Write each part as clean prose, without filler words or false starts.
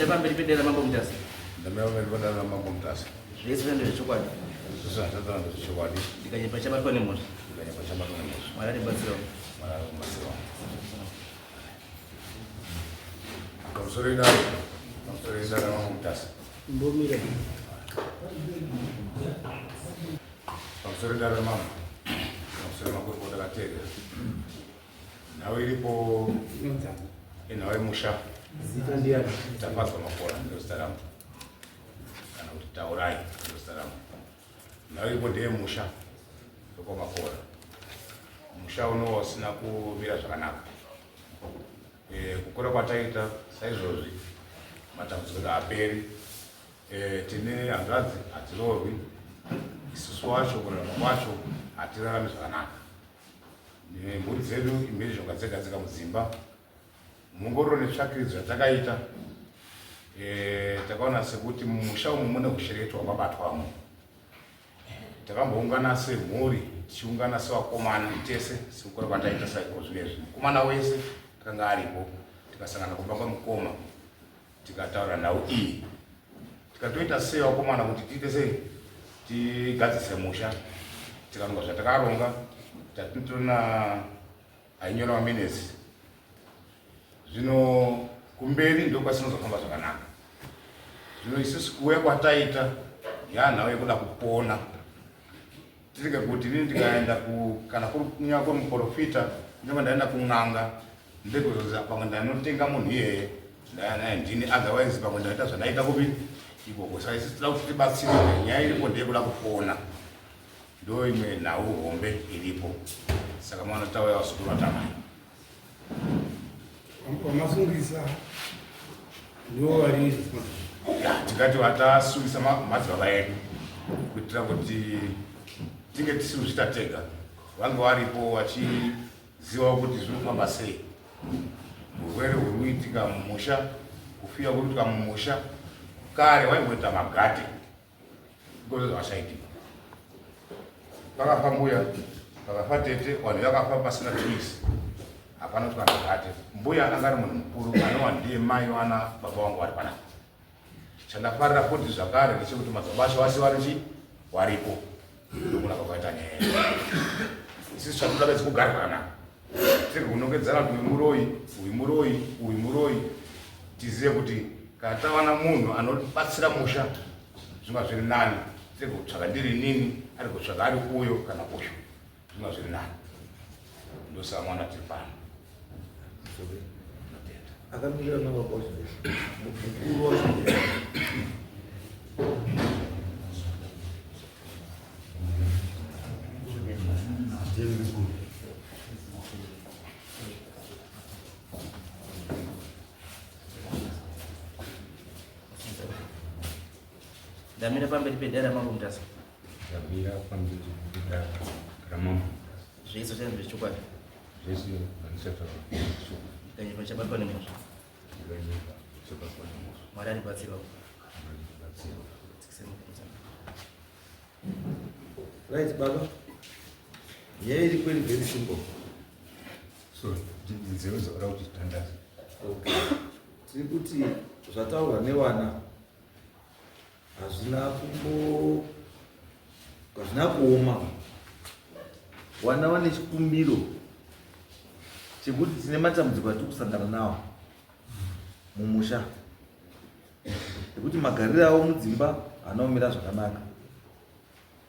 Ndamira pamberi pedera mambo Mutasa. Ndamira pamberi pedera mambo Mutasa. Zvese ndezvechokwadi. Zvatambudza ndezvechokwadi. Ndikanyepa chabatwa nemusha. Mwari batsirawo. Mwari batsirawo. Pamusoro pedera mambo Mutasa. Mbomira. Pamusoro pedera mambo. Pamusoro makurukota katega. Nawe iripo inawe Musha. Tapazwa makora ndostaramo. Kana kuti taurai ndostaramo. Nawe iripo ndeye Musha. Toko makora. Musha uno usina kumira zvakanaka. Kukura kwataita saizvozvi matambudziko aperi. Tine hanzvadzi hadzirorwi. Isusu wacho kurarama kwacho hatirarami zvakanaka. Mhuri dzedu imhirizhonga dzegadzika mudzimba. Mungororo netsvakiridzi zvatakaita takaona sekuti mumusha umu mune ushereto hwakabatwamo. Takamboungana semhuri tichiungana sevakomana tese sekukura kwataita saizvozvinezvi. Mukomana wese akanga aripo tikasangana kumba kwamukoma tikataura nhau iyi. Tikatoita sei vakomana kuti tiite sei tigadzise musha. Tikaronga zvatakaronga tatinotorona ainyora maminesi. Zvino kumberi ndiko kwasinozofamba zvakanaka. Zvino isusu kuuya kwataita yanhau yekuda kupona. Tirike kuti inini ndikaenda kana kunyanya kuri muprofita ndinenge ndaenda kun'anga ndekuzoza pamwe ndanotenga munhu iyeye ndanaye ndini otherwise pamwe ndaita zvanaita kupi ikoko. Saka isusu tinoda kuti tibatsirwe. Nyaya iripo ndeyekuda kupona. Ndo imwe nhau hombe iripo. Saka mwana tauya vasukuru vatamai. Vamasungisa ndivo vari tikati vatasungisa madzibaba edu kuitira kuti tinge tisiri kuzviita tega. Vange varipo vachizivawo kuti zviri kufamba sei. Urwere huri kuitika mumusha, kufiwa kuri kuitika mumusha. Kare vaimboita magate ndiko zvashaitika. Pakafa mbuya, pakafa tete, vanhu vakafa pasina twisi. Hapana kuti kana gate. Mbuya akanga ari munhu mukuru anova ndiye mai vana baba vangu vari panapa. Chandafarira futi zvakare ndechekuti madzibaba acho vase varipo. Ndokunaka kwaita nyaya. Isusu chatinoda bedzi kugara zvakanaka. Tirege kunongedzana kuti uyu muroyi. Tizive kuti kana tawana munhu anobatsira musha zvinga zviri nani. Tirege kutsvaka ndiri nini, ari kutsvaka ari uyo kana uyo. Zvinga zviri nani. Ndosaka mwana tiri pano. Akamira navakosha mukuru wacho Ndamira pamberi pedera mambo Mutasa. Ndamira pamberi pedera ramambo. Zvese ndezvechokwadi. Zvese ndezvechokwadi. Ndikanyepa chabatwa nemusha. Mwari aribatsirawo. Right, Baba. Nyaya iri kweli very simple. So, nzeve zvaura kuti tandaza. Okay. Tiri kuti zvataurwa nevana hazvina kuoma. Vana vane chikumbiro chekuti tine matambudziko atiri kusangana nawo mumusha. Nekuti magariro avo mudzimba haana zvakanaka.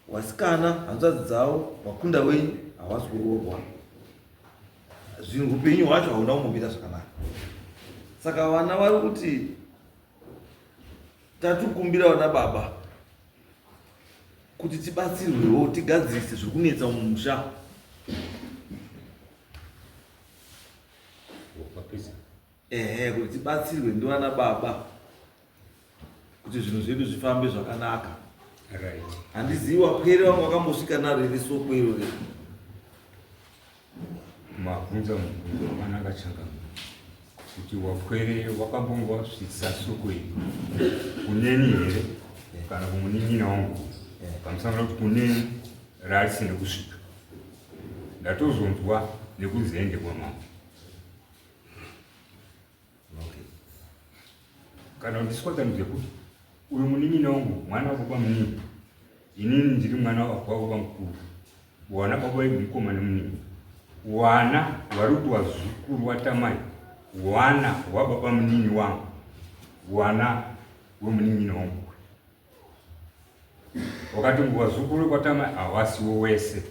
Wasikana hanzvadzi dzavo wakunda wenyu havasi kuroorwa. Zvinhu upenyu hwacho hauna kumira zvakanaka. Saka vana vari kuti tatikumbira vana baba kuti tibatsirwewo tigadzirise zviri kunetsa mumusha. Kuti tibatsirwe ndivana baba kuti zvinhu zvedu zvifambe zvakanaka. Handizivi wapwere vangu vakambosvika naro here soko irore. Mabvunza mubvunzo wakanaka changa kuti wapwere wakambongosvitsa soko iri kuneni here kana kumunin'ina wangu pamusangana kuti kuneni rarisinde kusvika. Ndatozonzwa nekunzende kwamambo. kana ndiswatsanudze kuti uyu munin'ina wangu mwana wababa munini, inini ndiri mwana wababa mukuru, wana baba mukomana munini, wana vari kuti wazukuru watamai, wana wababa munini wangu, wana wemunin'ina wangu. Wakati wazukuru kwatamai hawasiwo wese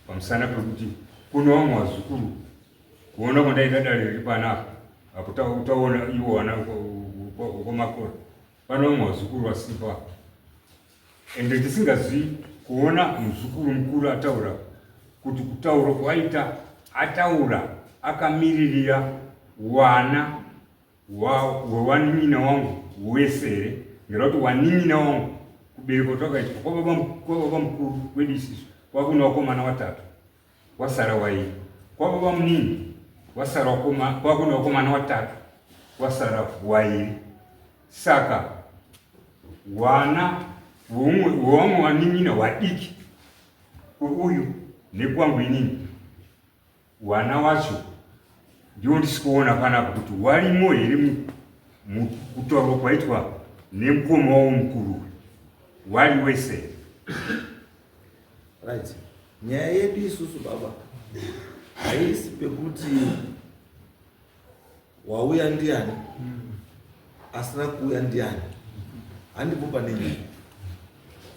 pamusana pekuti kuno vamwe vazukuru kuona kwandaita dare riri panapa utaona iwo wana ukomakora pano vamwe vazukuru vasipa ende tisingazivi kuona muzukuru mukuru ataura kuti kutaura kwaita ataura akamiririra wana wewanin'ina wangu wesere ngekuti wanin'ina wangu kubereko twakaita kwababa mukuru wedu isisu kwakuna wakomana watatu wasara wairi, kwababa munini kwakuna wakomana watatu wasara wairi. Saka wana womwe wanin'ina wadiki uyu nekwangu inini wana wacho ndiwo ndisikuona panapa kuti walimo here kutaurwa kwaitwa nemukoma wawo mukuru wali wese. Right. Nyaya yedu isusu baba haisi pekuti wauya ndiani asina kuuya ndiani, handipo pane nyaya.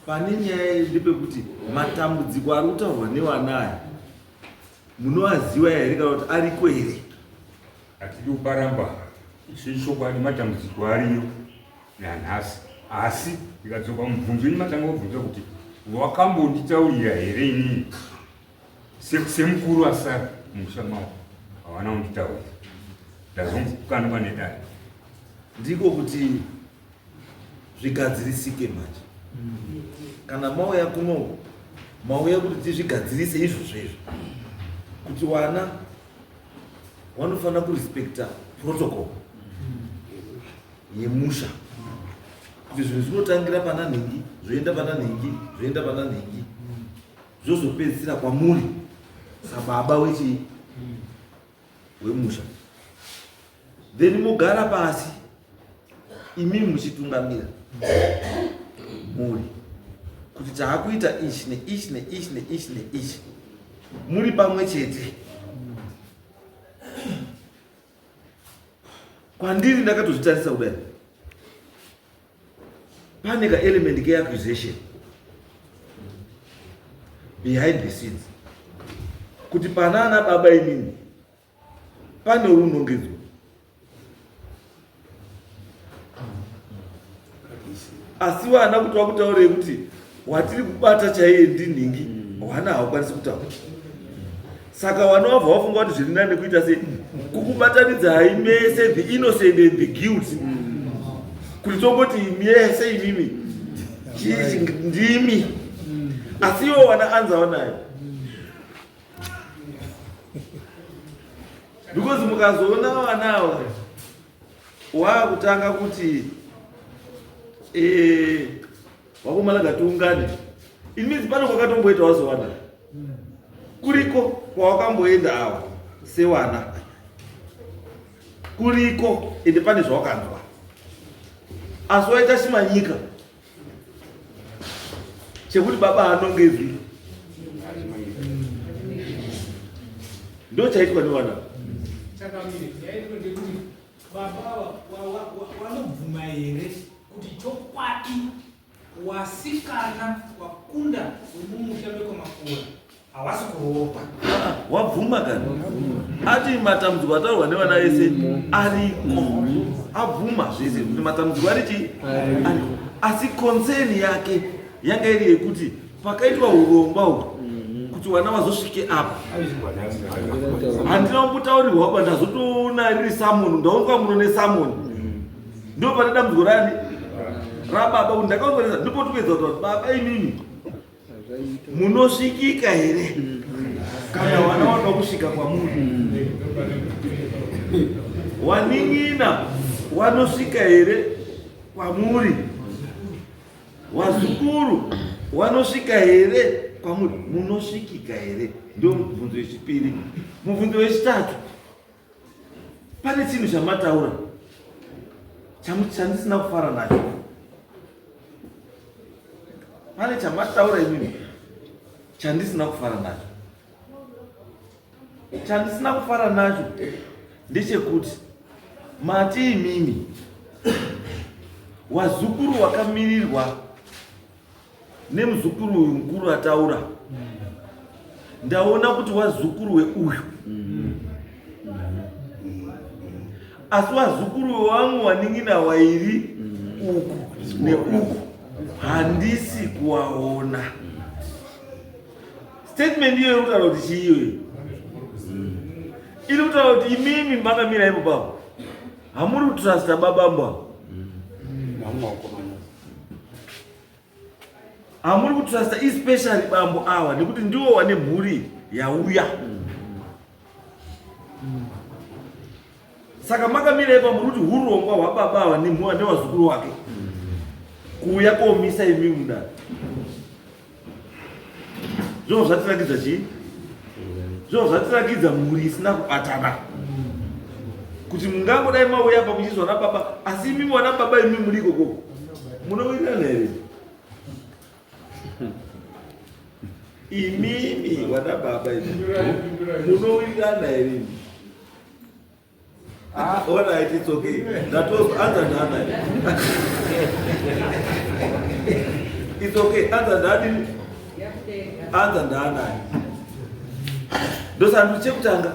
Pane nyaya yedu pekuti matambudziko ari kutaurwa newanaya munowaziva here kana kuti ariko here? Hatidi kuparamba chokwadi matambudziko ariyo nanhasi, asi ikadzoka mubvunzo ini matanga kubvunza kuti wakambonditaurira here inini semukuru asara mumusha mavo hawana kunditaurira, ndazomukandwa nedare. Ndiko kuti zvigadzirisike manje. Kana mauya kuno mauya kuti tizvigadzirise izvozvo izvo kuti wana wanofanira kurespekta protocol yemusha, kuti zvinhu zvinotangira pana nhingi zvoenda pana nhingi zvoenda pana nhingi zvozopedzisira kwamuri sababa wemusha, then mogara pasi imimi muchitungamira muri kuti taakuita ichi neichi neichi neichi neichi muri pamwe chete. Kwandiri ndakatozvitarisa kudai, pane ka element keaccusation behind the scenes kuti pana ana baba imini pane unongedzwa. Asi wana kuti wakutaurei kuti watiri kubata chaiye ndinhingi wana hawakwanisi kutaura. Saka wana wabva wafunga kuti zviri nani kuita sei kukubatanidza hai mese the innocent and the guilty, kuti tongoti mese imimi chii ndimi, asi iwo wana anzawo nayo. Because mukazoona wanawa wakutanga kuti wakomana ngatiungane, it means pano kwakatomboita wazowana kuriko kwawakamboenda awa sewana kuriko ende pane zvawakanzwa, asi waita chimanyika chekuti baba anongezvi ndo chaitwa newana. Baba wanobvuma here kuti chokwadi wasikana wakunda wemumusha mekomakura hawasi kuropa? Wabvuma kani? Ati matambudziko ataurwa nevana ese ariko, abvuma zvese kuti matambudziko arichi ariko, asi concern yake yanga iri yekuti pakaitwa urongwa uhu kuti vana vazosvike apa. Handina kumbotaurirwa baba ndazotoona riri samoni, ndaonga muno nesamoni ndo pane dambudziko rani rababa. Ndakaongeresa ndipo tupedza kuti baba imini munosvikika here kana wana wada kusvika kwamuri? Wanin'ina wanosvika here kwamuri? Wazukuru wanosvika here kwamuri? Munosvikika here? Ndio mubvunzo wechipiri. Mubvunzo wechitatu, pane chinhu chamataura chandisina kufara nacho. Pane chamataura imimi chandisina kufara nacho. Chandisina kufara nacho ndechekuti mati imimi wazukuru wakamirirwa nemuzukuru uyu mukuru ataura. Ndaona kuti wazukuru weuyu. Asi wazukuru wangu waningina wairi uku neuku handisi kuwaona. Statement hiyo irikutaura kuti chiiyo irikutaura kuti imimi makamira ipo papo hamuri kutrusta babambo. Hamuri kutrusta especially bambo awa nekuti ndiwo wane mhuri yauya. Saka makamira ipo muri kuti urongwa hwababa awa newazukuru wake kuuya komisa imi mudare. Zvinhu zvatirakidza chii? Zvinhu zvatirakidza mhuri isina kubatana. Kuti mungangodai mauya pa muchizwana baba asi imi wana baba imi muri ikoko munowirirana here? Imimi wana baba imi munowirirana here? Alright, it's okay. That was answer done. It's okay. Answer done. Answer done. Those are the chapter.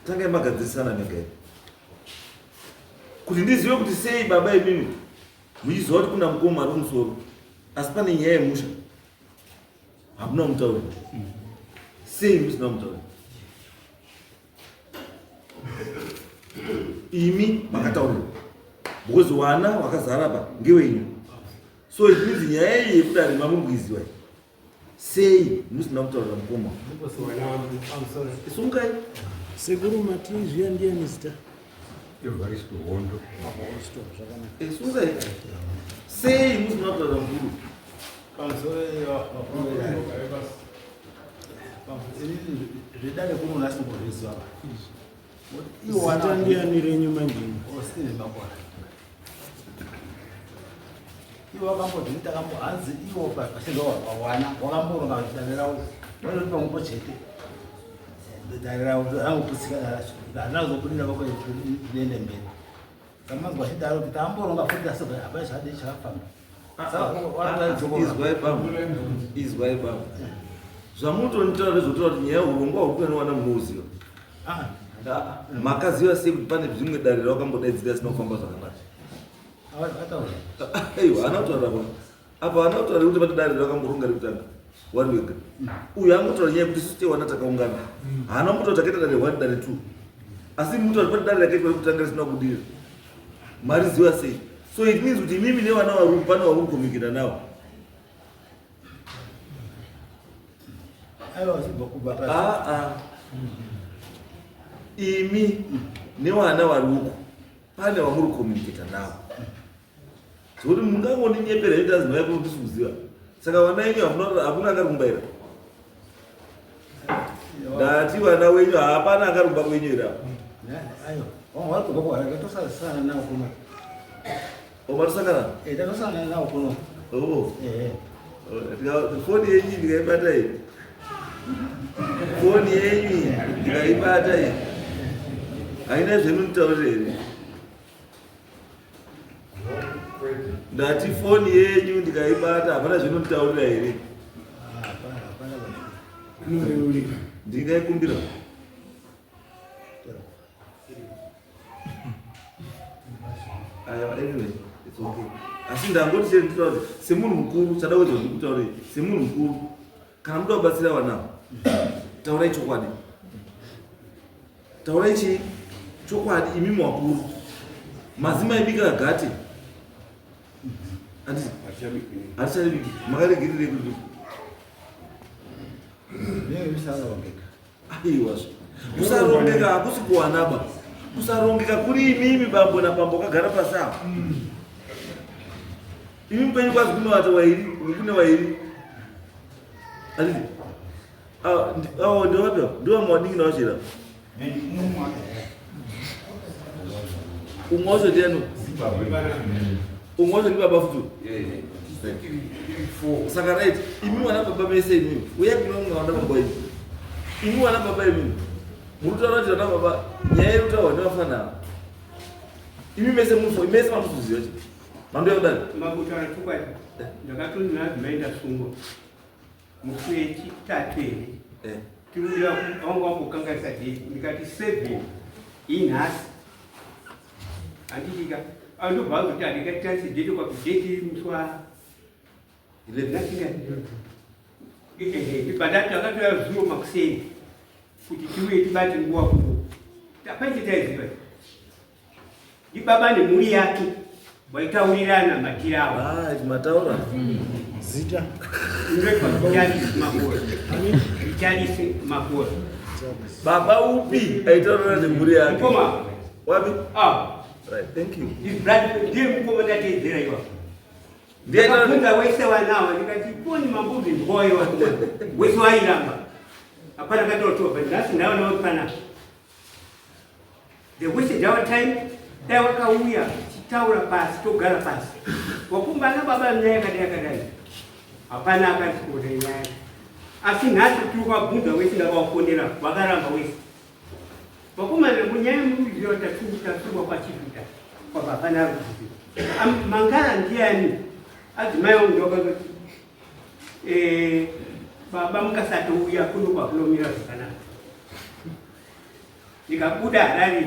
Tanga Kugadzirisa na mega. Kuti ndiziwe kuti sei baba imimi muizwa kuti kuna mukoma ari kumusoro asi pane nyaya yemusha hamuna mutauri. Sei musina mutauri? Imi makataurira because wana wakazara pa ngewenyu. So it means nyaya iyi yekudare mamurikuiziwa. Sei musina mutaurira mukoma? Isungai Seguro Mati zviya ndiani zita? Evaristo Hondo. Isungai sei musina mutaurira mukuru? Zvidare kuno nasi kurizwa. Zita ndiani renyu manjini? Osini makora. Iwo wakambodzita kambo hanzi iwo pashindo wana wakamboronga kudanira wano pamwe chete. Danira angu kusika nazo kudira bako nende mbele. Kama ngwashidaro kitamboronga futhi asoba abashade chafamba. Izwai baba. Zvamutonitaura zvotaura kuti nyaya urongwa huri wana munoziva. Makaziva sei kuti pane zvimwe dare rawakambodaidzira asina kufamba zvakanaka? Aiwa, anotaura bwana. Apa anotaura kuti pane dare rawakamboronga rekutanga wari wega. Uyu angotaura nyaya kuti isusu tewana takaungana. Haana mutotaura takaita dare 1 dare 2. Asi mutotaura kuti pane dare rakaitwa rekutanga risina kudira. Mariziva sei? So it means kuti mimi nevana vari pane vari kukomikira navo. Imi nevana vari uko pane vamuri kukomuniketa navo. Zvekuti mungangondinyepera ita zino yako ndisi kuziva. Saka vana venyu hakuna akakumbaira. Ndati vana wenyu hapana akarumba kwenyu ira. Ayo, wari kubva kwakatosasana nawo kuno. Omatusangana? Tatosangana nawo kuno. Foni yenyu ndikaibata iyi. Foni yenyu ndikaibata iyi. Haina zvemunitaurira here? Ndati foni yenyu ndikaibata hapana zvemunitaurira here? Ndingaikumbira. Anyway, it's okay. Asi ndangoti chete nditaura kuti semunhu mukuru chada kuita ndikutaurei semunhu mukuru kana muda kubatsira vana taurai chokwadi. Taurai chii? Chokwadi imi wakuru. Mazima ibika gati. Andisi achabiki makaregerere kuti aiwa kusarongeka hakusi kuwanaba. Kusarongeka kuri imimi bambo na bambo kagara pasawa. Imi mpenyu kwazi kunovata wairi kune wairi. Andisi ndiwapya ndiwa mwadingi nawachera. Umwazo ndiani? Umwazo ndi baba futu. Saka right, imi wana baba mese imi. Uya kunonga wanda baba imi. Imi wana baba imi. Murutaura kuti wana baba nyaya utawa ndafana. Imi mese mufo, mese mamuziyo. Mando yodani. Mabutara tukwa. Ndakatoni nazimaenda sungo. Mufechi tatwele. Tirudia wangu wangu kangarisa date. Nikati 7 inhasi. Andika. Ando bago tadi kati date kwa date mswa. Ile nakinga. Ibadata wakati ya zuo makuseni. Kuti tiwe tibati nguwa kubo. Tapanji taizi bati. Ibaba ni Mhuri yake. Waitaurirana matirawa. Mataura. Zita. Ndekwa Kugadzirisa makora. Kugadzirisa makora. Baba upi aitaurana ne Mhuri yake. Mkoma. Wapi? Right, thank you. His brother ndiye mkoma ndatezera iwa. Ndiye Nakafunga wese wanawa nikati poni mambuzi mboyo wa. Wese wairamba. Hapana katoto but that's now no pana. The wasted our time. They wakauya chitaura pasi togara pasi. Wakumba na baba mnyaya kadai. Hapana akatikoda nyaya. Asi nasi tuka bunda wese ndakawafondera wakaramba wese. Wakuma na munyaya muzio tatuba kwa chifuta. Kwa hapana kuzivi. Mangara ndiani. Azimayo ndoka baba mkasato uya kuno kwa kilomita sana. Nikakuda rali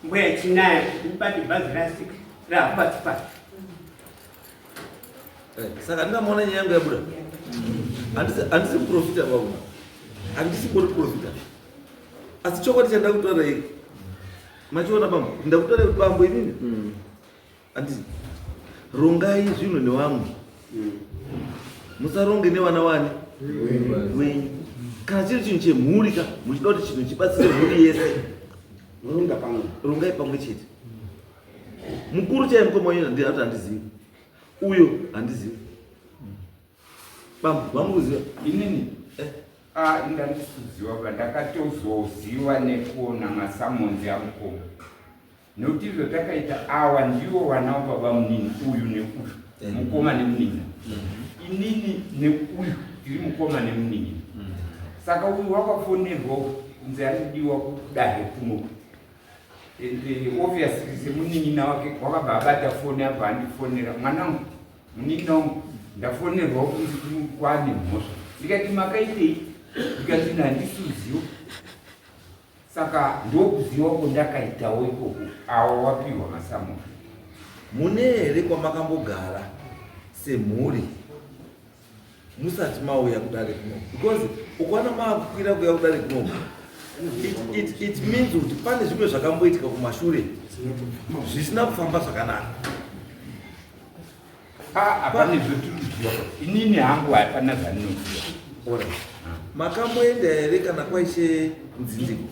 mbwe chinaya mpati bazi rasik ra pati. Saka ndamona nyango ya buda. Andisi profita baba. Andisi profita. Asichokoti chanda kutora hiki. Machiona bambo, ndakutore bambo inini? Andisi rongai zvino ne wangu. Musaronge ne wana wani. Wenyu. Kana chiri chinhu chemhuri ka, muchida kuti chinhu chibatsire mhuri yese. Rongai pamwe chete. Mukuru chaye mukoma wenyu ndiye ati handizivi. Uyo handizivi. Bambo, vamuziva? Inini? Ndandisiziva ndakatozoziva nekuona masamonzi amukoma. Nokuti izvo takaita awa ndiwo wana wababa munini uyu neuyu. Mukoma nemunini. Inini neuyu tiri mukoma nemunini. Saka uyu wakafonerwa kunzi anodiwa kudahe kuno. Obviously semunin'ina wake wakabva abata foni abva andifonera mwanangu munina wangu ndafonerwa kunzi kwane mhosva. Ndikati makaitei? Ndikati handisiziwo. Saka ndokuziva kwandakaitawo ikoko awo wapiwa masamu. Mune here kwamakambogara semhuri musati mauya kudare kuno? Because ukwana maakukwira kuya kudare kuno, it means kuti pane zvimwe zvakamboitika kumashure zvisina kufamba zvakanaka. Hapana zvotuziva. Inini hangu hapana zvandinoziva. Ora. Makamboenda here kana kwaishe mdzindiko?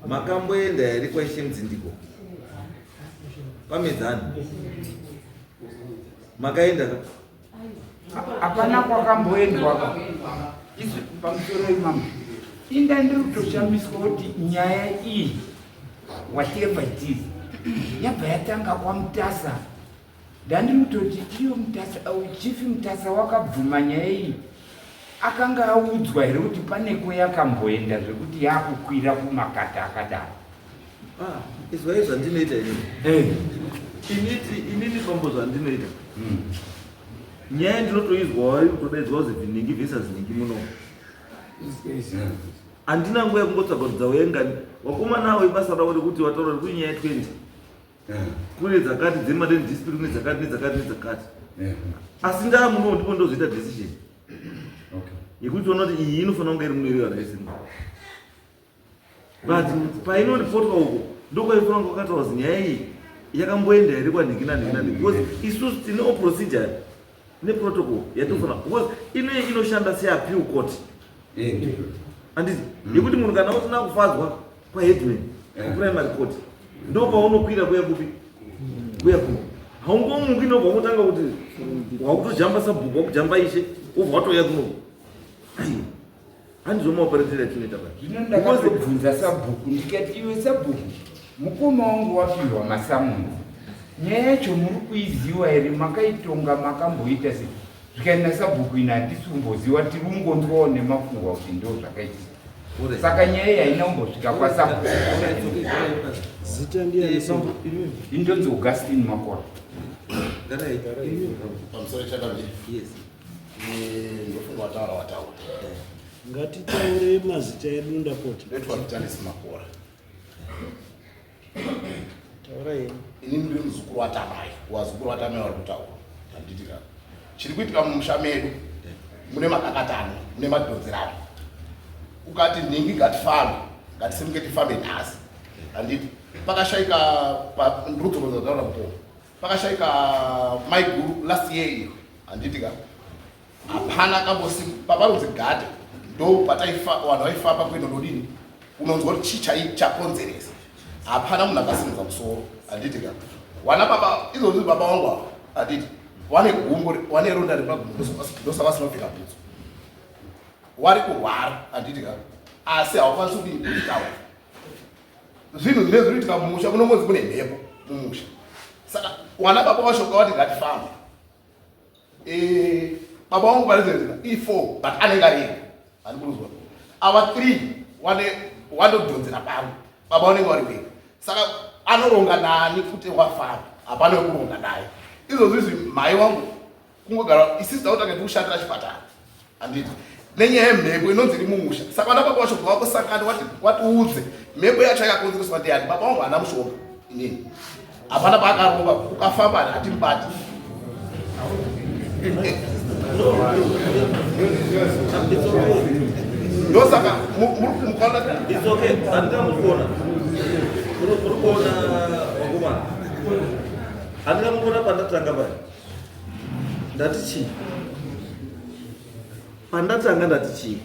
Makamboenda here kwaishe mdzindiko? Pamedzani. Makaenda ka? Hapana kwakamboendwa. Izvi pamusoro imama. Inda ndiri kutoshamiswa kuti nyaya iyi whatever it is yabva yatanga kwaMutasa. Ndandiri kutoti iyo Mutasa chifi Mutasa wakabvuma nyaya iyi akanga audzwa here kuti pane kwayakamboenda zvekuti yakukwira kumakata akadaro. Izwa zvandinoita inini pambo zvandinoita. Nyaya ndinotoizwa vari kutodaidzwa kuzi vinhingi vhesa ziningi muno. Handina nguva yekungotsvaga kuti dzauyengani wakoma nawo ibasa ravo rekuti wataura kuti nyaya 20 kune dzakati dzemadeni district nedzakati nedzakati nedzakati. Asi ndaa muno ndipo ndozoita decision yekuti ona kuti iyi inofanira kunge iri muno iriyo raisi. But painondipotwa uko ndokwaifana kunge wakataura kuti nyaya iyi yakamboenda here kwanhingi nanhingi because isusu tinewo procedure neprotocol yatofana because inoyi inoshanda seappeal court. Handiti yekuti munhu kana usina kufadzwa kwaheadman kuprimary court ndopaunokwira kuya kupi kuya kuno. Haungomuki ndobva unotanga kuti wakutojamba sabhuku wakujamba ishe wobva watoya kuno. Handizvomaoperatera tinoita zvino ndakatobvunza sabhuku ndikati iwe sabhuku mukoma wangu wapirwa masamunzi. Nyaya yacho muri kuiziva here? Makaitonga makamboita sei? Zvikaenda sabhuku ina hatisumboziva, tiri ungonzwawo nemafungo kuti ndo zvakaitika. Saka nyaya haina kumbosvika kwasabhuku. Zita ndiani samba? Indonzi Augustine Makora. Pamusoro chakambiri. Yes. Ndofunga wataura. Ngatitaure mazita edu ndapota. Ndoitwa Vitalis Makora. Taura yeni. Ini ndiri muzukuru watamai. Wazukuru watamai vari kutaura. Handitika. Chiri kuitika mumusha medu mune makakatano, mune madhonzerano. Ukati ningi ngatifambe, ngatisemuke tifambe nhasi. Handiti pakashaika ndurudzorodzotaura kuto. Pakashaika maiguru last year iyo. Handitika. Hapana kambosi paparudzi gade. Ndo pataifa vanhu vaifamba kuenda ndodini. Unonzwa kuti chakonzeresa. Hapana munhu akasimudza musoro. Handitika. Wana baba izvozvi baba vangu ava. Handiti. Wane gumbo, wane ronda ndosava sinopfeka bhutsu. Wari kurwara, handitika. Asi hawakwanisi kutaura. Zvinhu zvine zvinoitika mumusha munomonzi mune mhepo mumusha. Saka wana baba vashoka vati ngatifambe. Baba vangu parizenzera E4 but anenge arega. Handikuruzwa. Ava 3 wanodhonzera pamwe. Baba vanenge vari vega. Saka anoronga nani kuti wafamba. Hapana wekuronga naye. Izvozvi mai wangu kungogara isista kuti akati kushandira chipatara. Handiti. Nenyaya yemhepo inonzi iri mumusha. Saka vana baba vacho vakosangana wati udze mhepo yacho yakakonzereswa ndiani. Baba vangu haana mushoma inini. Hapana paakaronga ukafamba hatimubati. Ndosaka mukaona it's okay. Andika mukona. Murukona wagumana. Andika mukona pandatanga bari. Ndati chi? Pandatanga ndati chi?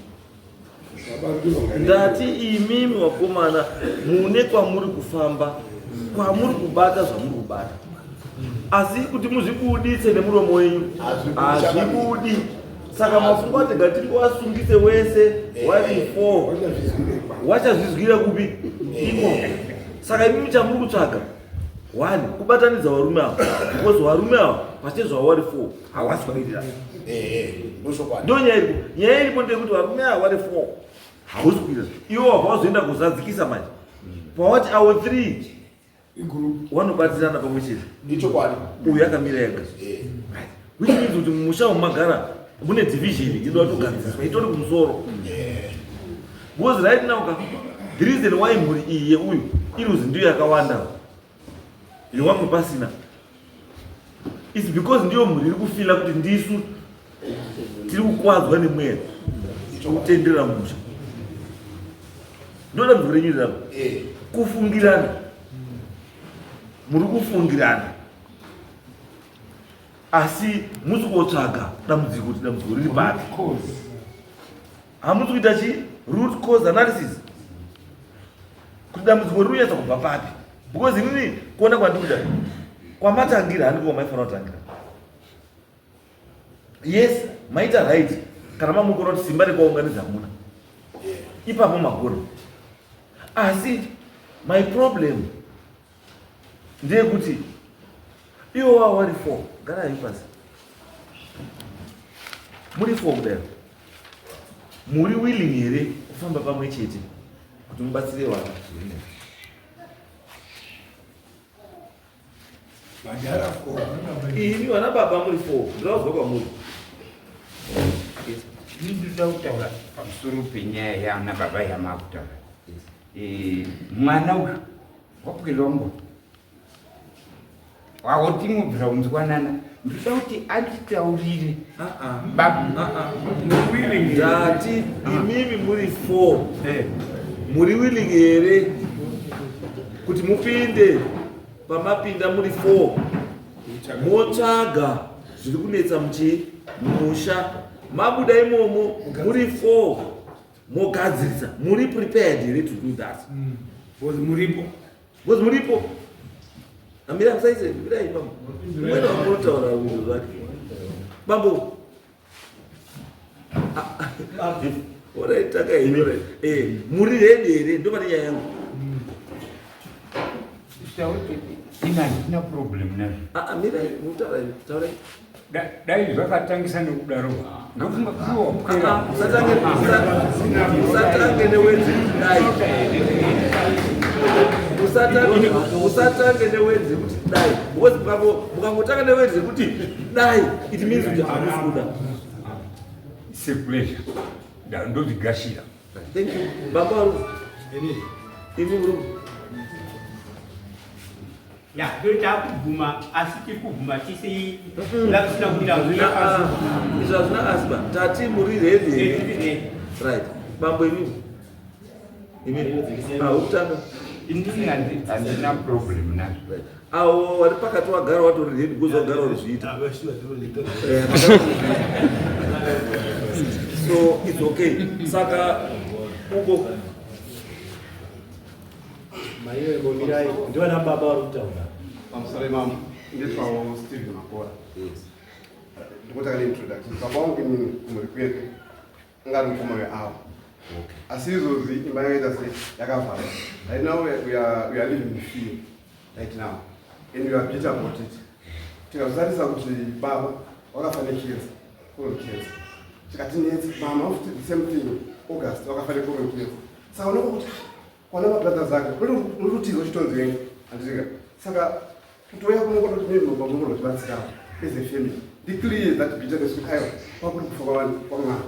Ndati imimi wagumana mune kwamuri kufamba, kwamuri kubata zvamuri kubata. Asi kuti muzvibuditse nemuromo wenyu hazvibudi. Saka mafungo ati ngatiri wasungise wese wari 4 wachazvizwira kupi iko. Saka imimi chamuri kutsvaga 1 kubatanidza varume ava, because varume ava pachezva wari 4 hawasi kwairira. Ndo nyaya iripo ndeyekuti varume ava wari 4 hausi kuira. Iwo wabva wazoenda kuzadzikisa manje pawati awo 3 wanobatirana pamwe chete. Ndichokwadi. Uyu akamira ega. Which means kuti mumusha wamagara mune division inoda kugadzirwa itori kumusoro. Because right now the reason why mhuri iyi uyu iruzi ndiyo yakawanda yewamwe pasina is because ndiyo mhuri iri kufila kuti ndisu tiri kukwadzwa nemweya kutendera musha. Ndoda mzorenyirira kufungirana. Muri kufungirana. Asi musi kutsvaga dambudziko kuti dambudziko riri papi. Hamusi kuita chi root cause analysis. Kuti dambudziko riri kunyatsa kubva papi. Because inini kuona kwandikuda kwamatangira handiko kwamaifanira kutangira. Yes, maita right kana mamukona kuti simba rekwaunganidza muna. Ipapo magona. Asi my problem ndeyekuti iwo wava wari 4 garai pasi. Muri 4 kudai muri willing here kufamba pamwe chete kuti mubatsire vana. Ini vana baba muri 4 ndinozwa kwamuri. Ndinoda kutaura pamusoro penyaya yana baba yamakutaura. Mwana uyu wapwelongo wawotimubvira unzwanana ndoda kuti anditaurire ndati imimi muri 4 muri willing here kuti mupinde pamapinda muri 4 motsvaga zviri kunetsa musha mabuda imomo muri 4 mogadzirisa muri prepared here to do that. Because muripo amira msaise bila imam mwena wakurota wala uzo zake bambo ora itaka inore muri ready ndo mari yangu ina ndina problem nazvo. Mira, mutaura. Dai zvakatangisa nekudaro. Ndofunga kuwa usatange newedzi dai. Usatange newedzi kuti dai. Because mukangotanga newedzi kuti dai, it means kuti amufuda. It's a pleasure. Ndozigashira. Thank you. Baba, ya ndoita kubvuma asi tikubvuma tisi lakusina kuita zvazvina asba tati muri ready right bambo imi ukutanga handina problem nazvo. awo wari pakati wagara watori ready kuzogara uzviita so it's okay saka uko maiwe bomirai ndiwana baba vari kutaura pamusoro mama ndetwawo Steve Makora. Ndikutaka introduction baba wangu ni kumuri kwetu ngari mukoma weawa asi izvozvi imba yakaita sei yakavhara. Right now we are living in fear right now and we are bitter about it. Tikazarisa kuti baba wakafane kids all kids tikati neti mama futi the same thing August wakafane all kids saka unokuti kwana mabrothers akhe urutizo chitonzweni andika saka kutoya kunokona kuti mimi baba mungu notibatsira as a family declare that bitterness with ayo pakuri kufa kwamwana.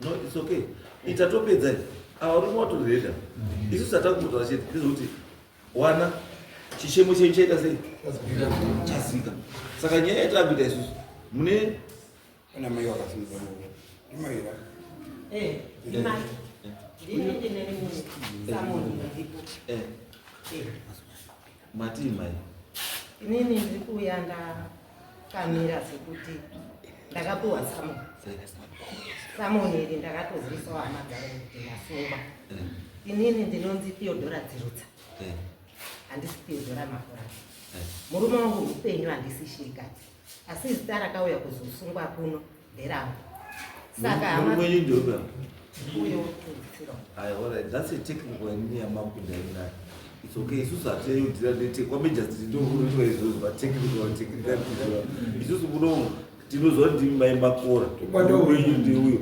No, it's okay. Itatopedza auri motoreda isu satakutora chete ndizvoti wana chishemo chenyu chaita sei chasika saka nyaya yatakuita isusu mune Una mai wakasimudza mungu imaira imai ndinenge nene munhu samoni ndipo mati mai inini ndiri kuuya ndakamira sekuti ndakapiwa samoni iri ndakatozivisawo hama dzangu kuti ndasungwa. Inini ndinonzi Theodora Dzirutsa handisi Theodora Makora. Murume wangu upenyu handisi Shirikadzi asi zita rakauya kuzosungwa kuno nderangu saka hama mwenyu ndoga uyo kudzitsirawo. Alright, that's a technical engineer makundana. It's okay. Isusu ateyudira ndete kwameja ndinokuitwa izvozvo but technical isusu muno tinozwa kuti mai Makora wenyu ndiuyo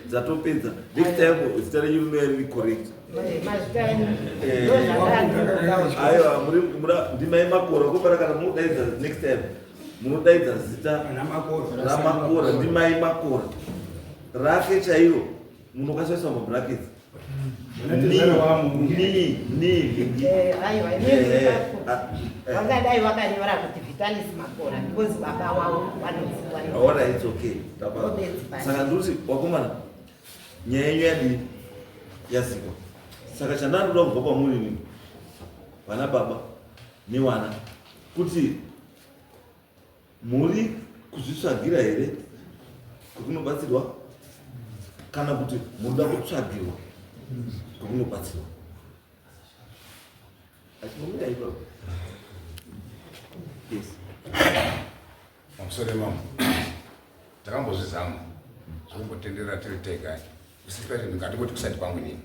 dzatopedza next time zita renyu rinoyari correct. Aiwa ndimai Makora kopara kana munodaidza next time munodaidza zita ramakora ndimai Makora rake chairo munokashaisa mabrackets vangadai vakanyora kuti Vitalis Makora because baba wavo vanoziva. Ora it's okay. Saka ndoti wakomana nyaya yenyu yadii yazikwa. Saka chandanoda kubva kwamuri nini vana baba newana kuti muri kuzvitsvagira here kwekunobatsirwa kana kuti munoda kutsvagirwa kwekunobatsirwa. Achimumira ipapo. Yes. Pamusoro mama takambozvizama zvokumbotendera tiri tega usikati ndingatikuti kusati kwangu nini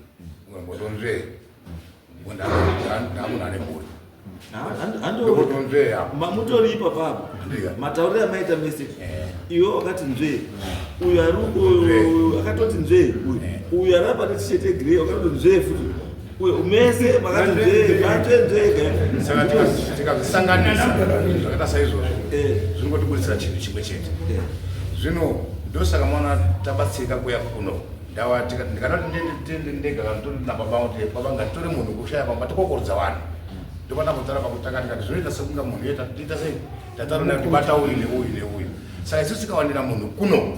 ungambotonzve ndamunhu ane mhuri ndokutonzve mutori ipapapo matauriro amaita message iwe wakati nzve uyu akatoti nzve uyu arapa nechishete grey wakatoti nzve futi mese makati nzve matwe saka tikazisanganisa zvakaita saizvozvo zvingotiburisira chinhu chimwe chete. Zvino ndosaka maona tabatsirika kuya kuno ndikatoti ndega kantori nababa kuti baba ngatitore munhu kushaya pamba tikokorodza vanhu ndopanda kudzara pakutakatikati zvinoita sekunga munhu yetaita sei tatarona kuti bata uyu neuyu neuyu saka isusu tikawanira munhu kuno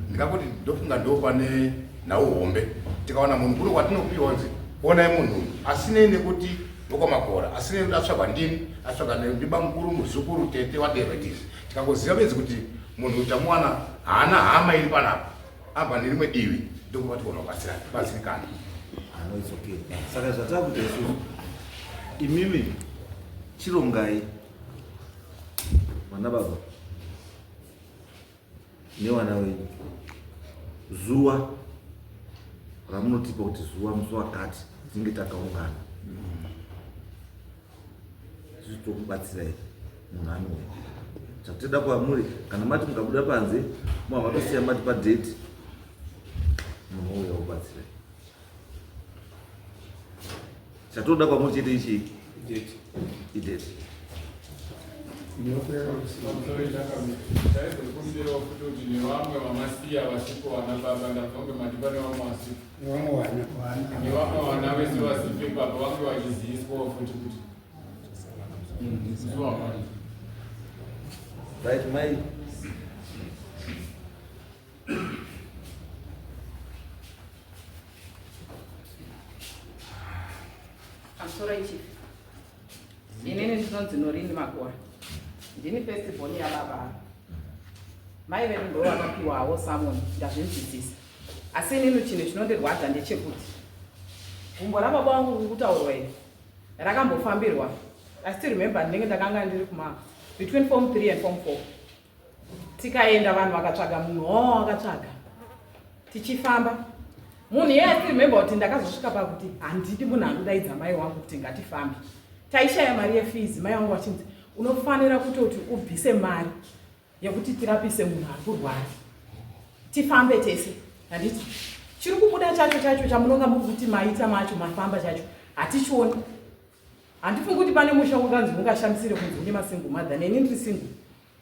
ndikakuti ndofunga ndopane nhauhombe tikawana munhu kuno kwatinopiwa nzi onai munhu asinei nekuti Makora asinei kuti atsvagwa ndini atsvagwa ndiba mukuru muzukuru tete whatever it is tikangoziva bedzi kuti munhu utamuwana haana hama iri panapa abva nerimwe divi ndokuva tikona kubatsirikana. It's okay. Saka zvatakuita isusu imimi chirongai vana baba newana wenyu zuva ramunotipa kuti zuva musi wakati tinge takaungana zvitokubatsirai munhu anouya. Chatoda kwamuri kana mati mukabuda panze makasiya mati padate munhu ouya kubatsirai. Chatoda kwamuri chete ichi idate. Taizokumbirawo kuti nevamwe vamasiya vasikowana baba ndabvonge madibano vamwasi nevamwe vana vese vasipe baba vange vachiziviswawo futi kuti ziwamai. Right, Mai? I'm sorry, Chief. Inini ndinonzi Norini Makora. Ndini festival yababa. Mai vedu ndo vakapiwawo Samoni ndazvinzwisisa. Asi inini chinhu chinondirwadza ndechekuti gumbo rababa vangu kutaurwa iri rakambofambirwa. I still remember ndinenge ndakanga ndiri between form 3 and form 4. Tikaenda vanhu vakatsvaga munhu akatsvaga. Tichifamba. Munhu yeye I still remember kuti ndakazosvika pakuti handidi munhu anodaidza mai wangu kuti ngatifambe. Taishaya mari yefees, mai wangu vachinzi unofanira kutoti ubvise mari yekuti tirapise munhu ari kurwara. Tifambe tese. Handiti chiri kubuda chacho chamunonga muri kuti maita macho mafamba chacho hatichioni. Handifungi kuti pane musha wakanzi ungashamisire kunzi une masingle mother neni ndiri single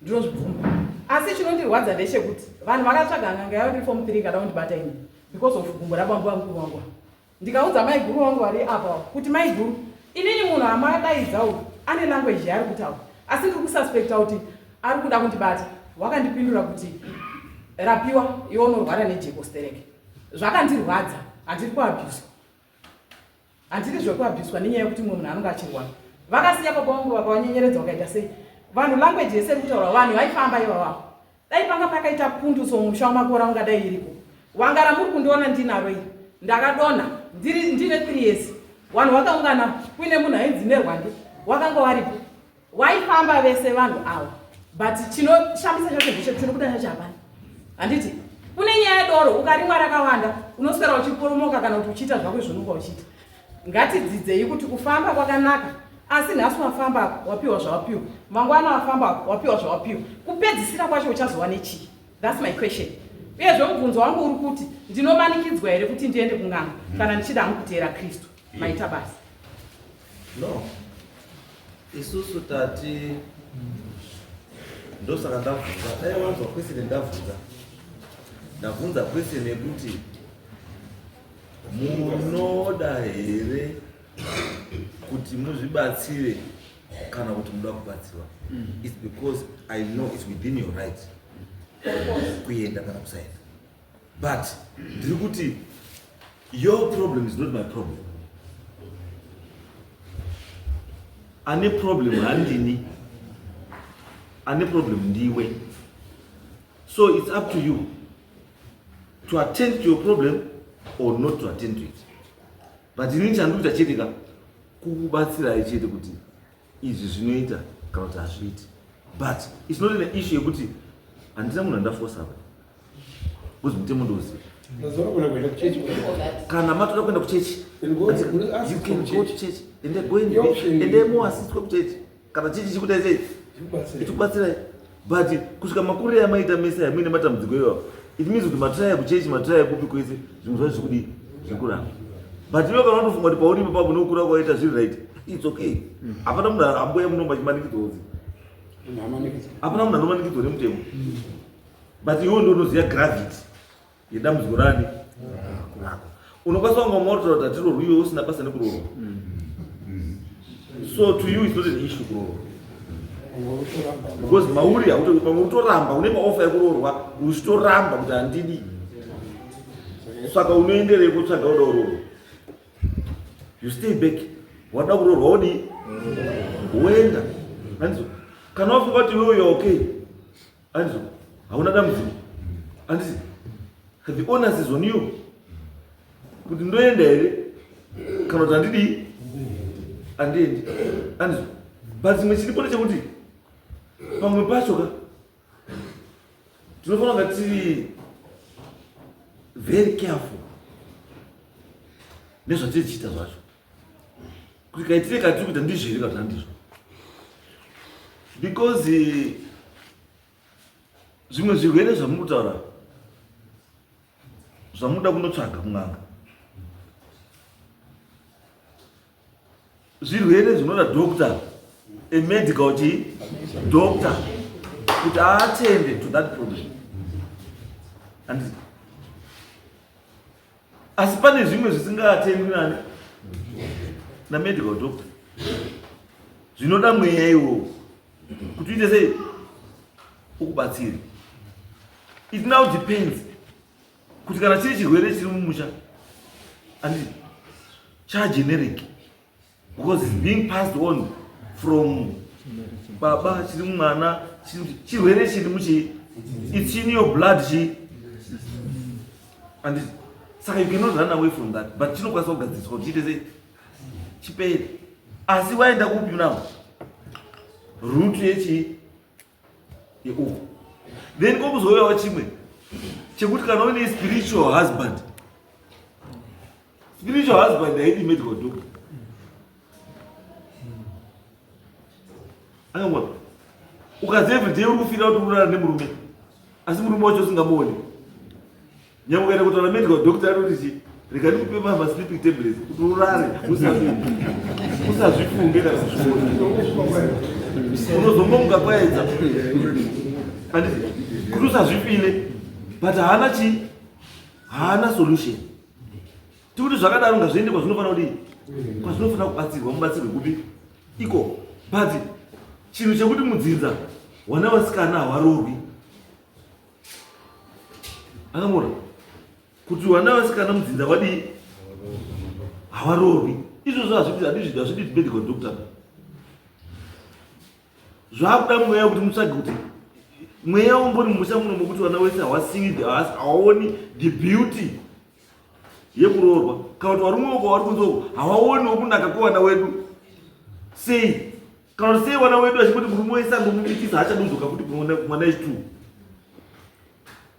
ndinozvibvuma. Asi chinondirwadza ndechekuti vanhu vakatsvaga nganga yavo ndiri form 3 kada kundibata ini because of gumbo rabambo vamukuru wangu. Ndikaudza mai guru wangu vari apa kuti mai guru inini munhu amadaidza uyu ane language yaari kutaura asi ndiri kususpecta kuti ari kuda kundibata. Wakandipindura kuti rapiwa iwe unorwara nejekostereke. Zvakandirwadza. Handiri kuabhuswa. Handiri zvekuabhuswa nenyaya yekuti mumwe munhu anenge achirwara. Vakasiya baba vangu vakavanyenyeredza vakaita sei. Vanhu language yese kutaura vanhu vaifamba ivavavo. Dai panga pakaita punduso mumusha wamakora ungadai iripo. Wangara muri kundiona ndinaro iri. Ndakadonha ndine 3 years. Vanhu vakaungana kuine munhu ainzi nerwande. Wakanga waripo. Waifamba vese vanhu avo. But chinoshambisa chacho ndechekuti chinobuda chacho hapana. Handiti kune nyaya doro ukarimwa rakawanda unoswera uchiporomoka kana kuti uchiita zvako zvinonga uchiita. Ngatidzidzei kuti kufamba kwakanaka asi nhasi wafamba wapiwa zvawapiwa mangwana wafamba wapiwa zvawapiwa kupedzisira kwacho uchazowa nechii? That's my question. Uyezve mubvunzo wangu uri kuti ndinomanikidzwa here kuti ndiende kung'anga kana ndichida hangu kuteera Kristu maita basi? No, isusu tati ndosaka ndabvunza dai wanzwa question ndabvunza question yekuti munoda here kuti muzvibatsire kana kuti munoda kubatsirwa. It's because I know it's within your right kuenda kana kusaenda, but ndiri kuti your problem is not my problem. Ane problem handini, ane problem ndiwe. So it's up to you to attend to your problem or not to attend to it. But inini chandikuita chete ka kukubatsirai chete kuti izvi zvinoita kana kuti hazviiti. But it's not an issue yekuti handina munhu andaforce apa kuzi mutemo ndoziva. Kana matoda kuenda kuchechi, you can go to church and then more assist kuchechi. Kana chechi chikuita sei ikubatsirai. But kusvika makuru yamaita mesa yamine matambudziko iwayo, it means kuti matraya kuchechi matraya kupi kwese zvinhu zvacho zvikudi zvikuramba. But iwe kana unofunga kuti pauri papo nokura kwaita zviri right, it's okay. Hapana munhu amboya munomba chimanikidzwa kuti hapana munhu anomanikidzwa nemutemo. But iwe ndo unoziva gravity yedambudziko rani rako. Unokwanisa kunga umautaura kuti hatirorwi iwe usina basa nekurorwa. So to you it's not an issue kurorwa. Because mauri utoramba une maofa yekurorwa uchitoramba kuti handidi. Saka unoenderei kutsvaga uda urorwa. You stay back. Wada kurorwa odi uenda. Handizo kana wafunga kuti wewe okay. Handizo hauna dambudziko. Handisi the onus is on you. Kuti ndoenda here kana kuti handidi handiendi. Handizo but chimwe chiripo chekuti pamwe pacho ka tinofanira kunga tiri very careful nezvatiri tichiita zvacho kuti kaitireka tiri kuita ndizvo here kana kuti handizvo. because zvimwe zvirwere zvamutaura zvamuda kunotsvaga kun'anga zvirwere zvinoda doctor, a medical doctor, kuti attend to that problem. And asi pane zvimwe zvisingaatendwi nani na medical doctor, zvinoda mweya iwowo kuti uite sei ukubatsire. It now depends kuti kana chiri chirwere chiri mumusha and chageneric, because it's being passed on from baba chiri mwana, chirwere chiri muchi, it's in your blood and saka you cannot run away from that, but chinokwanisa kugadziswa kuti chiite sei chipere. Asi waenda kupi now root yechi yeuku, then kokuzouyawo chimwe chekuti kana une spiritual husband haidi medical doctor. Angamwa ukazi everyday uri kufira kuti urara nemurume asi murume wacho usingamuoni, nyamwe ukaenda kutaura medical doctor anoti rega ndikupe ma sleeping tablets kuti urare usazvifunge kana kuzviona unozombomuka kwaedza kuti usazvifile, but haana solution. Tikuti zvakadaro ngazviende kwazvinofanira kuti kwazvinofanira kubatsirwa, mubatsirwe kupi iko, but chinhu chekuti mudzinza wana vasikana havarorwi. Akamora kuti wana vasikana mudzinza vadii havarorwi. Izvozvo hazvidi medical doctor. Zvakuda mweya kuti mutsvage kuti mweya umbori musha muno mokuti wana wese hawaoni the beauty yekurorwa, kana kuti warumwe uko wari kunzoko hawaoni wokunaka kwewana wedu sei. Kana kuti sei wana wedu achikuti murume wese andomubikisa hachaduzuka kuti mwana wechitu.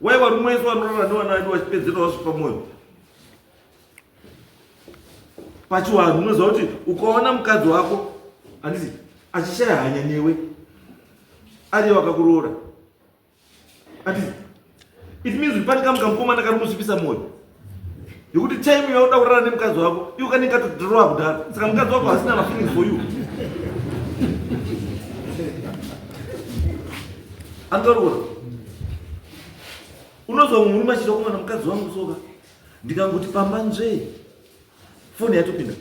Wai varume wese vanorara newana wedu vachipedzera vasvipa mwoyo pachiwanhu. Unoziva kuti ukaona mukadzi wako handisi achishaya hanya newe ari wakakuroora, handisi it means kuti pane kamukomana kari kusvipisa mwoyo yokuti time yauda kurara nemukadzi wako iwe kanenge katodhirowa kudhara, saka mukadzi wako hasina mafeelings for you. Angarora unozwa murume achida kumwana mukadzi wangu soka ndikangoti pamba nzvee foni yatopinda,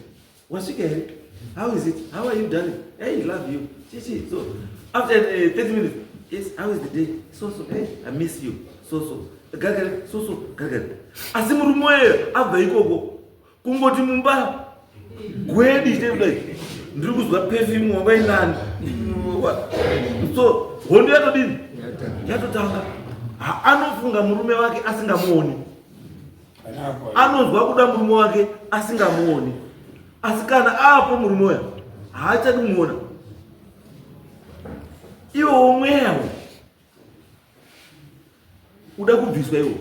wasvika here, how is it, how are you darling, hey I love you chichi. So after 30 minutes, yes, how is the day, so hey I miss you so gagare so gagare. Asi murume wewe abva ikoko kungoti mumba gwedi chete ndiri kuzwa perfume wabainani, so hondo yatodini yatotanga. Anofunga murume wake asingamuoni, anonzwa kuda murume wake asingamuoni, asi kana apo murume wake haachadi kumuona. Iwo mweyawo uda kubviswa iwo.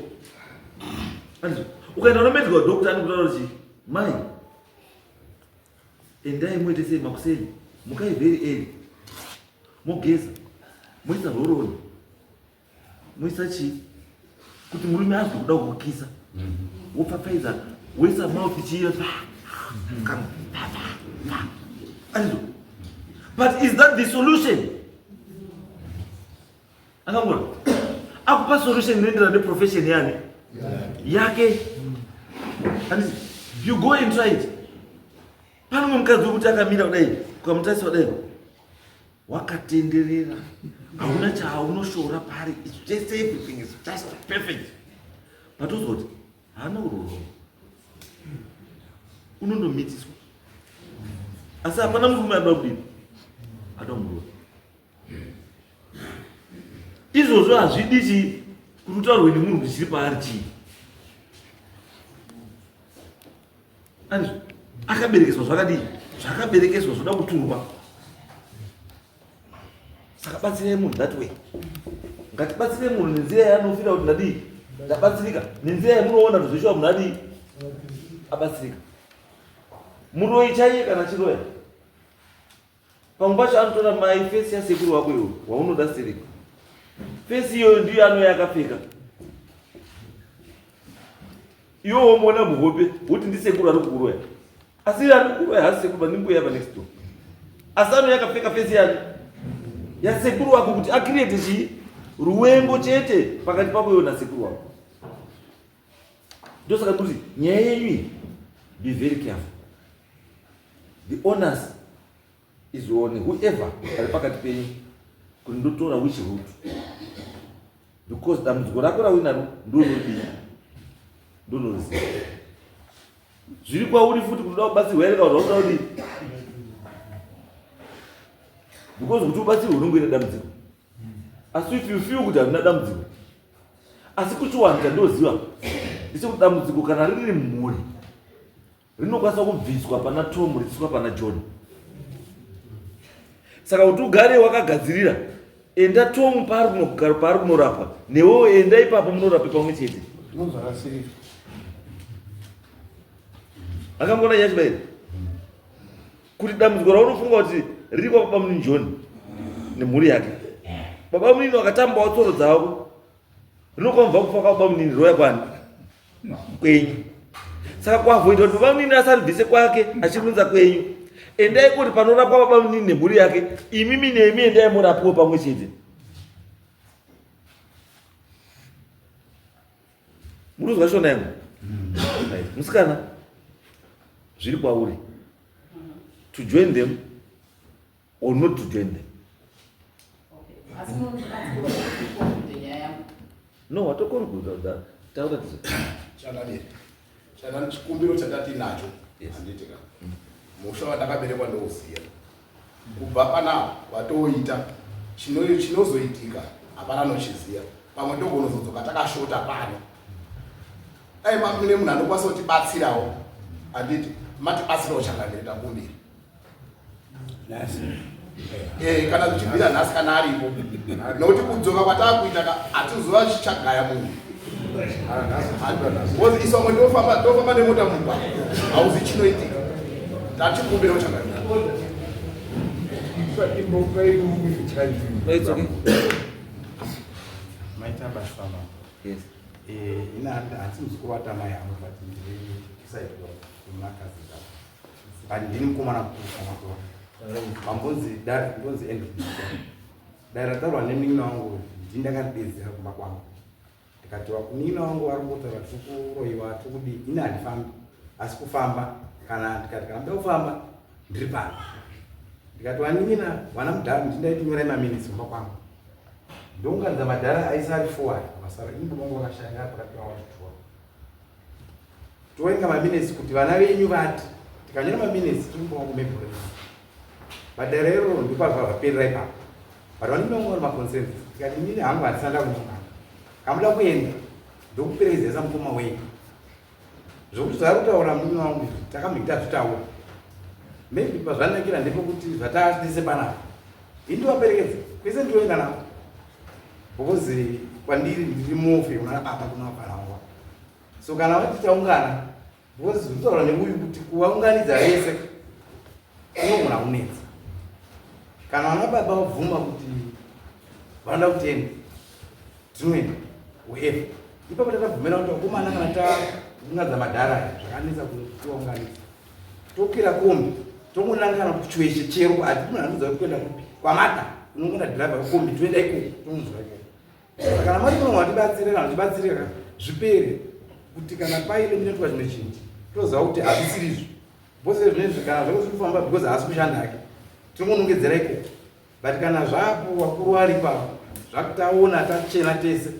Ukaenda medical doctor anokutaura kuti mai endai muite sei makuseni, mukai very early, mogeza, moisa roroni, moisa chii kuti murume azwe kuda kukukisa, wopfapfaidza woisa mouth chiya. But is that the solution? Akamura akupa solution inoenderana neprofession yani yake, and you go and try it. Pane mukadzi wekuti akamira kudai ukamutarisa kudai wakatenderera, hauna chaunoshora pari, it's just everything is just perfect, but uzoti haana uroro, unondomitiswa. Asi hapana murume anoda kudini, anoda muroora. Izvozvo hazvidi kuti utaurwe nemunhu chiri paari chii. Akaberekeswa zvakadii, zvakaberekeswa zvoda kuturwa. Saka batsirai munhu that way. Ngatibatsire munhu nenzira yaanofira kuti ndadii ndabatsirika, nenzira yamunoona zvozvishuwa munhu adii abatsirika. Muroyi chaiye kana chiroya pamwe pacho anotora mai fesi yasekuru wako iwo waunoda sereka. Fesi iyoyo ndiyo ano yakapfeka. Iwo womona muhope kuti ndisekuru ari kukuroya. Asi ari kukuroya hasi sekuru ndimbuya pa next door. Asi ano yakapfeka fesi yake yasekuru wako kuti akirete chii ruwengo chete pakati pako iwo nasekuru wako. Ndosaka kuti nyaya yenyu be very careful. The onus is on whoever ari pakati penyu kuti ndotora which route, because dambudziko rako rawinaro ndonodii ndonoriziva zviri kwauri futi kuti uda kubatsirwa here kana kuti unoda kudii, because kuti ubatsirwe unongoenda dambudziko. Asi if you feel kuti handina dambudziko, asi kuchiwanda ndoziva ndechekuti dambudziko kana riri mumhuri rinokwanisa kubviswa pana Tom richiswa pana John. Saka kuti ugare wakagadzirira, enda Tom paari kunorapa, newewo enda ipapo munorape pamwe chete. Akambona nyashima here kuti dambudziko raunofunga kuti riri kwa baba munini John nemhuri yake, baba munini wakatambawo tsoro dzavo, rinokwamva kufa kwa baba munini roya kwani kwenyu. Saka kuavoida kuti baba munini asaribvise kwake achirunza kwenyu, endai kuti panorapwa baba munini nemhuri yake, imimi nemi endai murapiwo pamwe chete. Muruzwa shona yangu musikana, zviri kwauri to join them or not to join them. No, watokoni kuda taura chana chikumbiro chatati nacho handitika Musha watakaberekwa ndoziya kubva pana watoita chinozoitika hapana nochiziya, pamwe ndogonozodzoka takashota pano. Dai mune munhu anokwanisa kutibatsirawo, handiti matibatsirawo chakanere takumbira kana kuchibvira nhasi kana aripo, nokuti kudzoka kwatakuita hatizova chichagaya munhu. Because isomwe ndofamba nemota mumba hauzi chinoitika, tachikumbirawo chakanere. Maitamba Kufamba. Yes. Ina hati mzukuru hata mai yangu but ndiri kusaidwa kumakazi zao. Bali ndini mkomana kufama kwa. Mambonzi dar ndonzi end. Daratarwa nemingina wangu ndindakadedzera kumba kwangu. Ndikati wakunina wangu warikuta vatukuroiwa tukudi ina handifambi asi kufamba kana ndikati kana nda kufamba ndiri pano. Ndikati waninina wana mudhara ndindaiti nyora maminitsi kumba kwangu. Ndonganza madhara aisari 4 masara imbo mongo vakashanga pakati pavo zvitwa. Toenga maminitsi kuti vana venyu vati tikanyora maminitsi timbo wangu mebhuri. Madhara ero ndipazva vaperera ipapo. Vanhu vanonongora maconsensus. Tikati nini hangu hatisanda kunongana. Kamuda kuenda ndokuperezesa mukoma wenyu. Zvokuti zvakutaura munhu wangu takamhita zvitaura. Maybe pazvanakira ndepekuti zvataasise panapa. Indivaperekedza kwese ndioenda navo. Because kwandiri ndiri mufi unapapa kunapanangwa. So kana vati taungana, because zvitaura neuyu kuti kuvaunganidza vese unogona kunetsa. Kana vana baba vabvuma kuti vanoda kutenda tinoenda whoever, ipapo takabvumira kuti vakomana kana taunganidza madhara zvakanetsa kuvaunganidza tokwira kombi tomonangana kuchweshe chero ati munhu anoziva kuenda kupi kwamata unongona dhirabha wekombi toenda ikoko tomuziva ikoko. Kana mati munhu watibatsirira tibatsirika zvipere kuti kana paine minetwa zvimwe chinhu toziva kuti hazvisirizvo bose zvinezvi kana zvako zviri kufamba because haasi kushanda yake tinomonongedzera ikoko. But kana zvapo wakuru varipa zvakutaona tachena tese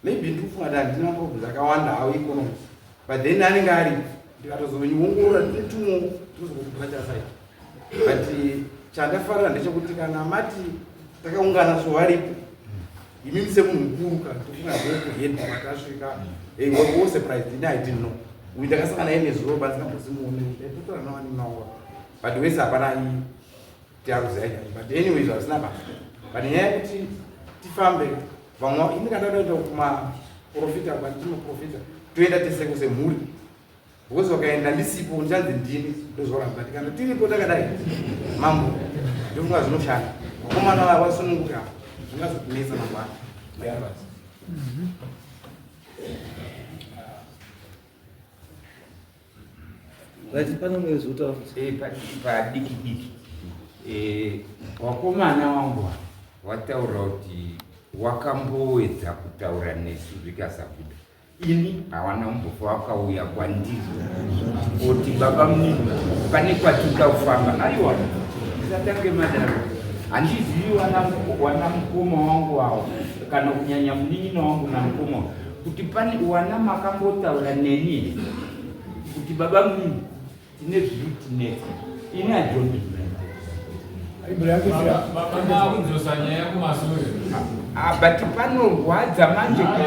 maybe ndikufunga kuti handina problem dzakawanda hawo ikonomi but then anenge aripo ndikatozonyongorora titumo tinozokupa chasaita. But chandafarira ndechekuti kana mati takaungana so varipo imimi semunhu mukuru kana tofunga zvekuhenda matasvika were surprised ini I didn't know uyu ndakasangana naye nezuva bandisingambozimuoni totora nawaninawa but wese hapana tiaruzaia. But anyway zvasina basa. But nyaya yekuti tifambe vamwe ini kandatoita kumaprofita kwandinoprofita toenda tese kusemhuri because wakaenda ndisipo ndichanzi ndini ndozvoramba. Kana tiripo takadai mambo ndofunga zvinoshanda vakomana vasununguka zvingazokunetsa mangwana. Pane mwe zvotaura padiki wakomana wangu wataura kuti wakambowedza kutaura nesu zvikasabuda. Ini hawana umbofa wakauya kwandiri kuti baba munini pane kwatika kufamba. Aiwa ndisatange madaro handizivi wana mukoma wangu wavo kana kunyanya munin'ina wangu na mukoma kuti pane wana makambotaura neni kuti baba munini tine zviri tinetsa. Ini hajondi but panorwadza manje kuti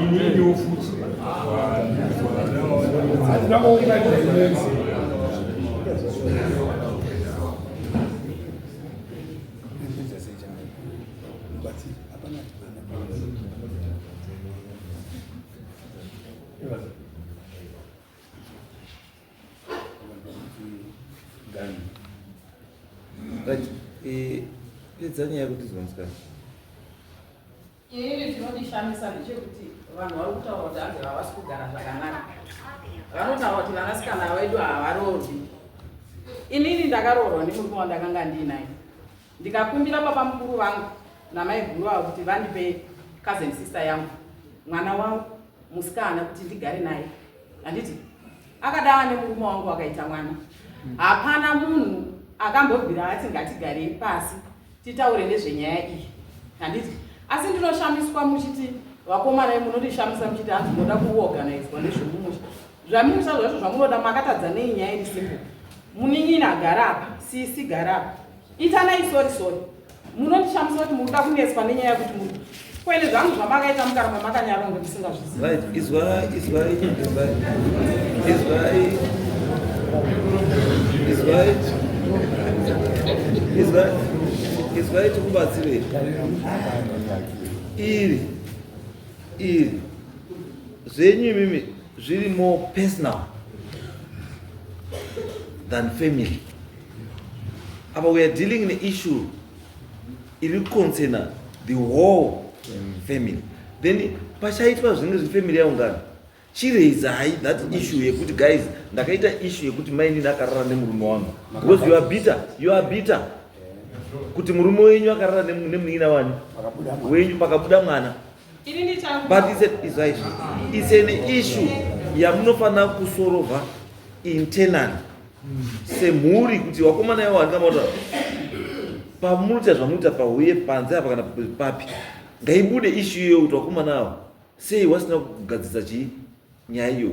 inini futi pedzanya yakuti zvamusikana inini tinodishamisa ndechekuti vanhu vari kutaura kuti hanzi havasi kugara zvakanaka. Vanotaura kuti vanasikana vedu havaroorwi. Inini ndakaroorwa nemurume wandakanga ndiinaye. Ndikakumbira baba mukuru vangu namai guru vavo kuti vandipe cousin sister yangu mwana wangu musikana kuti ndigare naye. Handiti akadava nemurume wangu akaita mwana. Hapana munhu akambobvira ati ngatigarei pasi titaure nezvenyaya iyi. Handiti asi ndinoshamiswa muchiti vakomana munondishamisa muchiti hanzi munoda kuorganizwa nezvemumusha. Zvamumusha zvacho zvamunoda makatadza nei nyaya iri simple. Munin'ina agara apa, sisi gara apa. Itanai sori. Munondishamisa kuti munoda kuneswa nenyaya yekuti kwene zvangu zvamakaita mukaramba makanyarongo ndisingazvizivi. Right, izwai tikubatsire iri zvenyu imimi zviri more personal than family. But we are dealing in an issue iri concern the whole family. Then pachaitwa zvinenge zvifamily yaungana chireizai that issue yekuti guys ndakaita issue yekuti maini ndakarara nemurume wangu because you are bitter kuti murume wenyu akarara nemunin'ina wanyu wenyu pakabuda mwana. But it's an issue yamunofanira kusolva internally semhuri kuti wakomana yavo handikamaota pamunoita zvamunoita pauye panze apa kana papi ngaibude issue iyoyo kuti wakomana avo sei wasina kugadzisa chii nyaya iyo.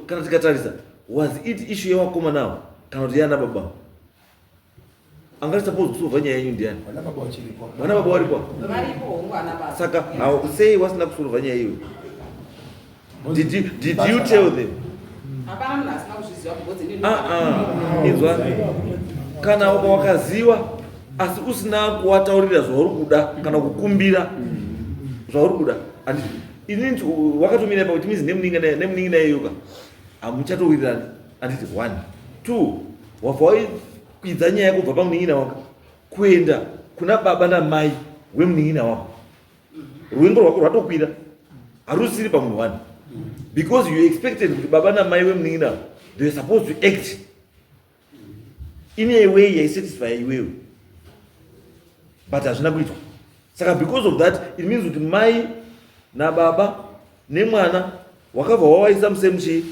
Kana tikatarisa was it issue yewakomana avo kana kuti yana baba angati suppose kusolva nyaya yenyu ndiani? Vana baba varipo saka sei wasina kusolva nyaya iyo? Did you tell them? Inzwa kana wakaziva asi usina kuwataurira zvauri kuda kana kukumbira zvauri kuda inini wakatomira pa kuti mizi nemunin'ina yeyoka hamuchatowirirani. Handiti 1 2 wabva wakwidza nyaya kubva pamunin'ina wako kuenda kuna baba namai wemunin'ina wako. Rwengo rwako rwatokwira harusiri pamunhu 1 because you expected kuti baba namai wemunin'ina they were supposed to act in a way yaisatisfy iwewe but hazvina kuitwa. Saka because of that it means kuti mai nababa nemwana wakabva wawaisa musemuchi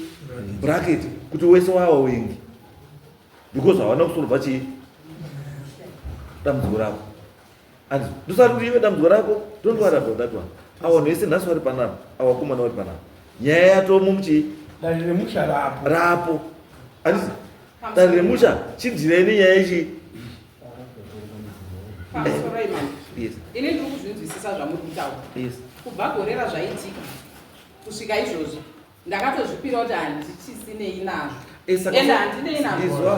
bracket kuti wese wawa wengi because hawana kusolva chii dambudziko rako. And ndosati kuti ive dambudziko rako don't worry about that one. Ava vanhu vese nhasi vari panapa ava vakomana vari panapa nyaya yatomo muchi rapo. Handiti danho remusha chidhirai nenyaya yechi. Ini ndiri kuzvinzwisisa zvamuri kutaura. Kubva gorera zvaitika kusvika izvozvi ndakatozvipira kuti handichisinei nazvo ende handinei nazvo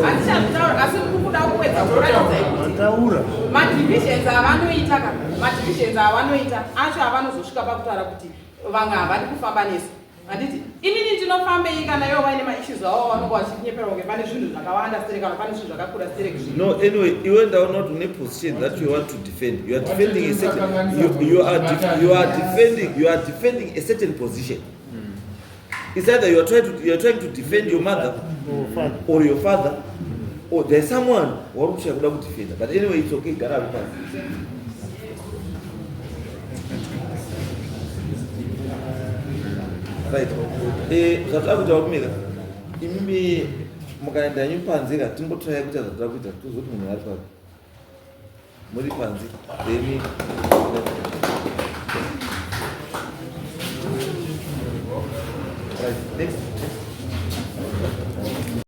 handichazvitaura asi kukuda kuwedza kuratidzai kuti madivhizhens avanoita kana madivhizhens avanoita acho avanozosvika pakutaura kuti vamwe havadi kufamba nesu handiti inini ndinofambei kana ivo vaine maissues avo vanonga vachinyepera kunge pane zvinhu zvakawanda stere kana pane zvinhu zvakakura stere kuzvinhu. No, anyway, you end up not in a position that you want to defend. You are defending a certain. You are defending a certain position. It's either you are trying to defend your mother or your father, or there's someone who should defend. But anyway, it's okay. Right. Zvatambudza kumira. Imi mukaenda nyimpanzira timbotoya kuti zvatakuita tozoti munhu ari papi. Muri panzi. Then right. Next.